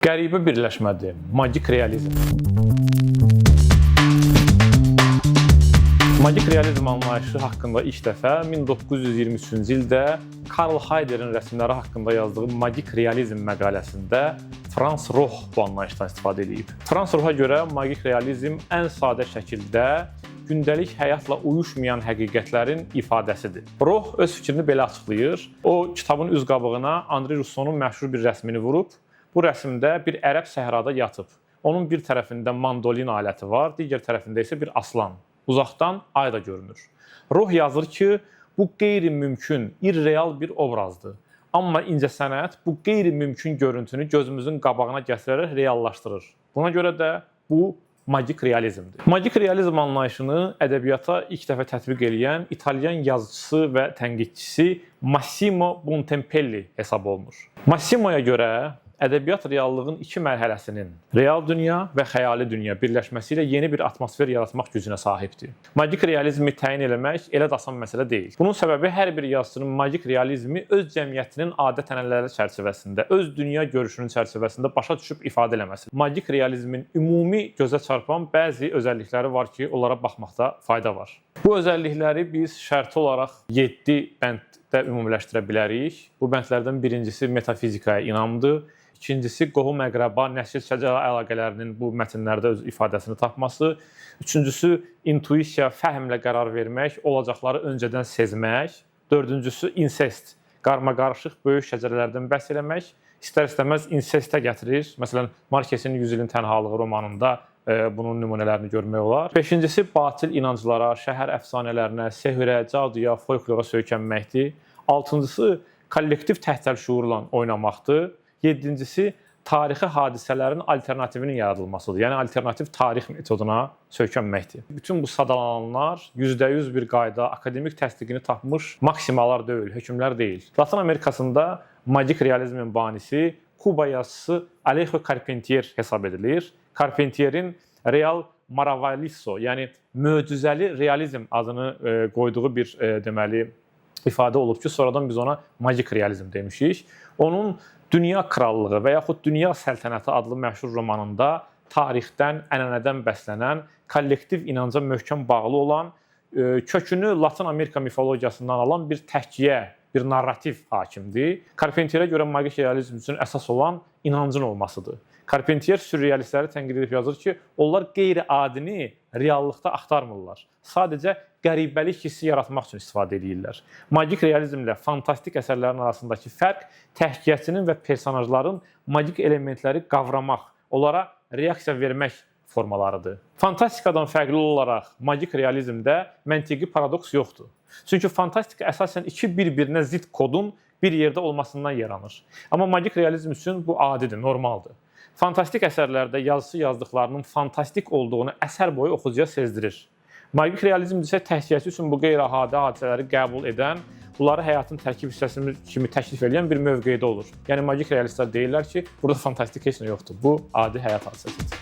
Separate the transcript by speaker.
Speaker 1: Qəribə birləşmədir, magik realizm. Magik realizm anlayışı haqqında ilk dəfə 1923-cü ildə Karl Hayder'in rəsmləri haqqında yazdığı magik realizm məqaləsində Frans Roh bu anlayışdan istifadə edib. Frans Roha görə magik realizm ən sadə şəkildə gündəlik həyatla uyuşmayan həqiqətlərin ifadəsidir. Roh öz fikrini belə açıqlayır. O, kitabın üz qabığına André Rousseau'nun məşhur bir rəsmini vurub. Bu rəsmdə bir ərəb səhrada yatıb. Onun bir tərəfində mandolin aləti var, digər tərəfində isə bir aslan. Uzaqdan ay da görünür. Roh yazır ki, bu qeyri-mümkün, irreal bir obrazdır. Amma incəsənət bu qeyri-mümkün görüntünü gözümüzün qabağına gətirərək reallaşdırır. Buna görə də bu magik realizmdir. Magik realizm anlayışını ədəbiyyata ilk dəfə tətbiq edən İtalyan yazıcısı və tənqidçisi Massimo Bontempelli hesab olunur. Massimoya görə ədəbiyyat reallığın iki mərhələsinin, real dünya və xəyali dünya birləşməsi ilə yeni bir atmosfer yaratmaq gücünə sahibdir. Magik realizmi təyin eləmək elə də asan məsələ deyil. Bunun səbəbi hər bir yazıçının magik realizmi öz cəmiyyətinin adət-ənənələri çərçivəsində, öz dünya görüşünün çərçivəsində başa düşüb ifadə eləməsidir. Magik realizmin ümumi gözə çarpan bəzi özəllikləri var ki, onlara baxmaqda fayda var. Bu özəllikləri biz şərti olaraq 7 bənddə ümumiləşdirə bilərik. Bu bəndlərdən birincisi metafizikaya inamdır. İkincisi, qohum-əqrəba, nəsil-şəcərə əlaqələrinin bu mətnlərdə öz ifadəsini tapması. Üçüncüsü, intuisiya, fəhmlə qərar vermək, olacaqları öncədən sezmək. Dördüncüsü, insest, qarma-qarışıq böyük şəcərələrdən bəhs eləmək. İstər-istəməz insestə gətirir. Məsələn, Markesin 100 ilin tənhalığı romanında bunun nümunələrini görmək olar. Beşincisi, batil inanclara, şəhər əfsanələrinə, sehrə, caduya, folklora söykənməkdir. Altıncısı, kollektiv təhtəl şuurla oynamaqdır. Yedincisi, tarixi hadisələrin alternativinin yaradılmasıdır. Yəni, alternativ tarix metoduna söykənməkdir. Bütün bu sadalananlar %100 bir qayda, akademik təsdiqini tapmış maksimalar deyil, hökmlər deyil. Latin Amerikasında magik realizmin banisi Kuba yazısı Alejo Carpentier hesab edilir. Carpentierin Real Maravilloso, yəni möcüzəli realizm adını qoyduğu bir deməli ifadə olub ki, sonradan biz ona magik realizm demişik. Onun Dünya Krallığı və yaxud Dünya Səltənəti adlı məşhur romanında tarixdən, ənənədən bəslənən, kollektiv inanca möhkəm bağlı olan, kökünü Latin Amerika mifologiyasından alan bir təhkiyə, bir narrativ hakimdir. Carpentierə görə magik realizm üçün əsas olan inancın olmasıdır. Carpentier sürrealistləri tənqid edib yazır ki, onlar qeyri-adini reallıqda axtarmırlar. Sadəcə qəribəlik hissi yaratmaq üçün istifadə edirlər. Magik realizmlə fantastik əsərlərin arasındakı fərq təhkiyyəçinin və personajların magik elementləri qavramaq, onlara reaksiya vermək formalarıdır. Fantastikadan fərqli olaraq magik realizmdə məntiqi paradoks yoxdur. Çünki fantastika əsasən iki bir-birinə zidd kodun bir yerdə olmasından yaranır. Amma magik realizm üçün bu adidir, normaldır. Fantastik əsərlərdə yazısı yazdıqlarının fantastik olduğunu əsər boyu oxucuya sezdirir. Magik realizm isə təhkiyyəçi üçün bu qeyri-adi hadisələri qəbul edən, bunları həyatın tərkib hissəsi kimi təklif edən bir mövqedə olur. Yəni magik realistlər deyirlər ki, burada fantastik heç nə yoxdur. Bu adi həyat hadisəsidir.